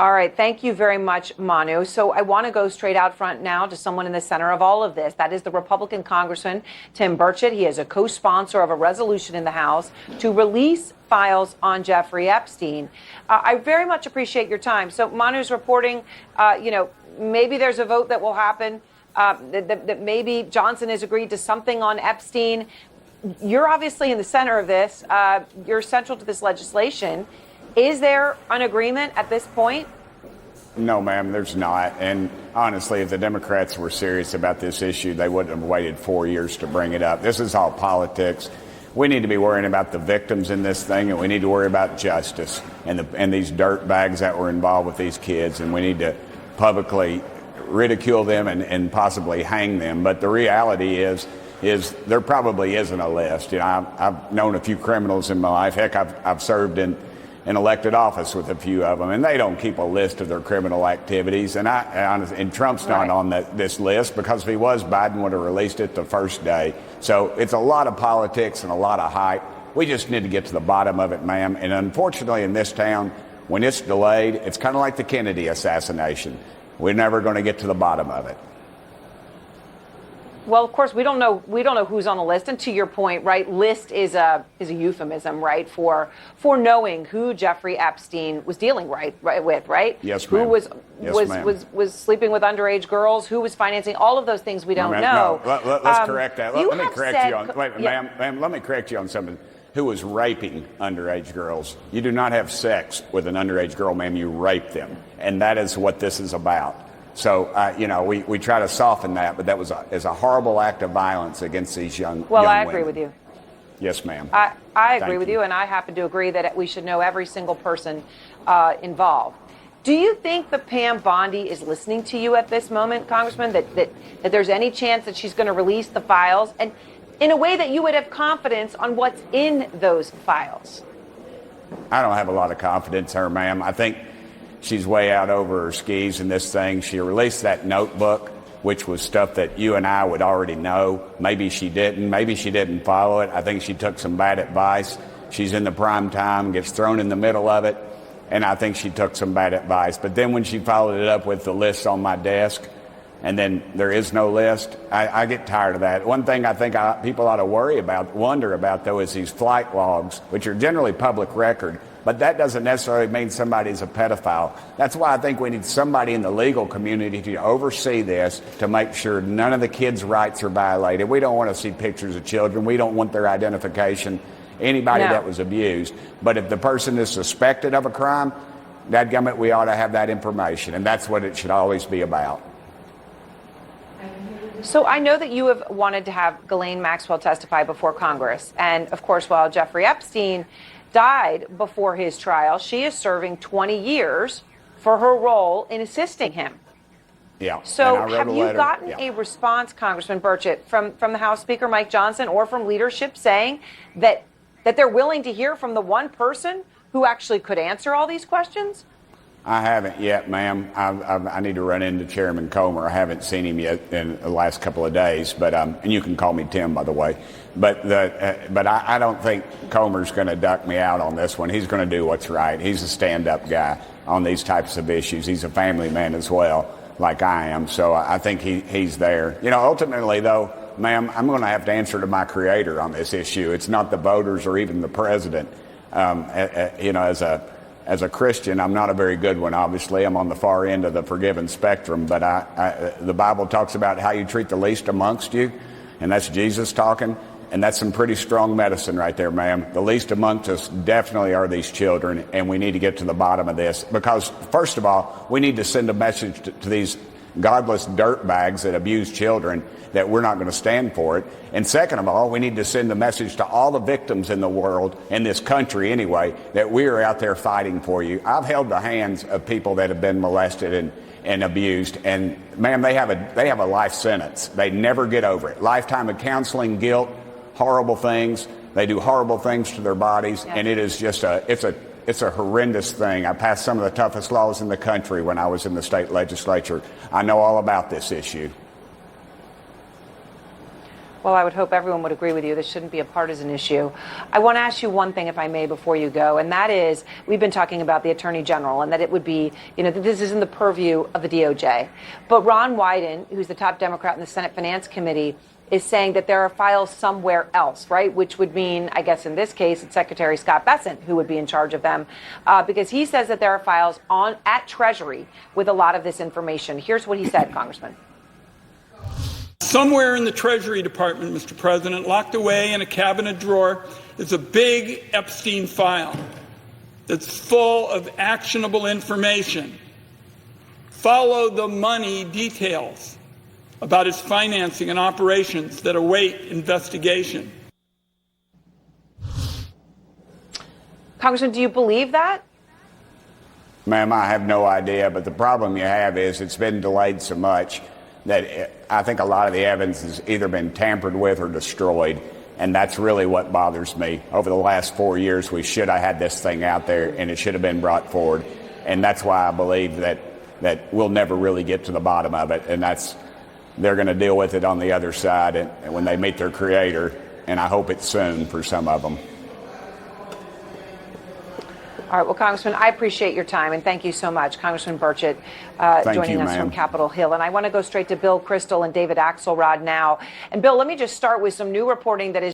All right. Thank you very much, Manu. So I want to go straight out front now to someone in the center of all of this. That is the Republican Congressman Tim Burchett. He is a co-sponsor of a resolution in the House to release files on Jeffrey Epstein. I very much appreciate your time. So Manu's reporting, maybe there's a vote that will happen, that maybe Johnson has agreed to something on Epstein. You're obviously in the center of this. You're central to this legislation. Is there an agreement at this point? No, ma'am, there's not. And honestly, if the Democrats were serious about this issue, they wouldn't have waited 4 years to bring it up. This is all politics. We need to be worrying about the victims in this thing, and we need to worry about justice and these dirt bags that were involved with these kids, and we need to publicly ridicule them and possibly hang them. But the reality is there probably isn't a list. I've known a few criminals in my life. Heck, I've served in elected office with a few of them, and they don't keep a list of their criminal activities. And Trump's not on this list, because if he was, Biden would have released it the first day. So it's a lot of politics and a lot of hype. We just need to get to the bottom of it, ma'am. And unfortunately, in this town, when it's delayed, it's kind of like the Kennedy assassination. We're never going to get to the bottom of it. Well, of course, we don't know who's on the list. And to your point, right, list is a euphemism, right, for knowing who Jeffrey Epstein was dealing with, right? Yes, ma'am. Who was sleeping with underage girls, who was financing all of those things we don't know. No, let's correct that. Let me correct you on. Wait, yeah. ma'am, let me correct you on something. Who was raping underage girls? You do not have sex with an underage girl, ma'am. You rape them, and that is what this is about. So, we try to soften that, but that is a horrible act of violence against these young Well, young I agree women. with you. Yes, ma'am. I agree with you, and I happen to agree that we should know every single person involved. Do you think that Pam Bondi is listening to you at this moment, Congressman, that there's any chance that she's going to release the files, and in a way that you would have confidence on what's in those files? I don't have a lot of confidence in her, ma'am. I think she's way out over her skis in this thing. She released that notebook, which was stuff that you and I would already know. Maybe she didn't. Maybe she didn't follow it. I think she took some bad advice. She's in the prime time, gets thrown in the middle of it, and I think she took some bad advice. But then when she followed it up with the list on my desk, and then there is no list, I get tired of that. One thing I think people ought to wonder about, though, is these flight logs, which are generally public record. But that doesn't necessarily mean somebody's a pedophile. That's why I think we need somebody in the legal community to oversee this, to make sure none of the kids' rights are violated. We don't want to see pictures of children. We don't want their identification, anybody that was abused. But if the person is suspected of a crime, dadgummit, we ought to have that information. And that's what it should always be about. So I know that you have wanted to have Ghislaine Maxwell testify before Congress. And, of course, while Jeffrey Epstein died before his trial, she is serving 20 years for her role in assisting him. Yeah. So have you gotten a response, Congressman Burchett, from the House Speaker Mike Johnson or from leadership saying that they're willing to hear from the one person who actually could answer all these questions? I haven't yet, ma'am. I need to run into Chairman Comer. I haven't seen him yet in the last couple of days, but and you can call me Tim, by the way. But I don't think Comer's going to duck me out on this one. He's going to do what's right. He's a stand-up guy on these types of issues. He's a family man as well, like I am. So I think he's there. Ultimately, though, ma'am, I'm going to have to answer to my Creator on this issue. It's not the voters or even the president. As a Christian, I'm not a very good one, obviously. I'm on the far end of the forgiven spectrum, but the Bible talks about how you treat the least amongst you, and that's Jesus talking, and that's some pretty strong medicine right there, ma'am. The least amongst us definitely are these children, and we need to get to the bottom of this, because, first of all, we need to send a message to these godless dirtbags that abuse children that we're not going to stand for it. And second of all, we need to send a message to all the victims in the world, in this country anyway, that we are out there fighting for you. I've held the hands of people that have been molested and abused, and ma'am, they have a life sentence. They never get over it. Lifetime of guilt, horrible things. They do horrible things to their bodies, and it is just it's a horrendous thing. I passed some of the toughest laws in the country when I was in the state legislature. I know all about this issue. Well, I would hope everyone would agree with you. This shouldn't be a partisan issue. I want to ask you one thing, if I may, before you go, and that is, we've been talking about the Attorney General and that it would be, that this is in the purview of the DOJ. But Ron Wyden, who's the top Democrat in the Senate Finance Committee, is saying that there are files somewhere else, right? Which would mean, I guess in this case, it's Secretary Scott Bessent who would be in charge of them, because he says that there are files at Treasury with a lot of this information. Here's what he said, Congressman. Somewhere in the Treasury Department, Mr. President, locked away in a cabinet drawer, is a big Epstein file that's full of actionable information. Follow the money details about his financing and operations that await investigation. Congressman, do you believe that? Ma'am, I have no idea, but the problem you have is it's been delayed so much that I think a lot of the evidence has either been tampered with or destroyed, and that's really what bothers me. Over the last 4 years, we should have had this thing out there, and it should have been brought forward, and that's why I believe that we'll never really get to the bottom of it, and they're going to deal with it on the other side and when they meet their creator, and I hope it's soon for some of them. All right. Well, Congressman, I appreciate your time, and thank you so much. Congressman Burchett joining us from Capitol Hill. And I want to go straight to Bill Kristol and David Axelrod now. And Bill, let me just start with some new reporting that is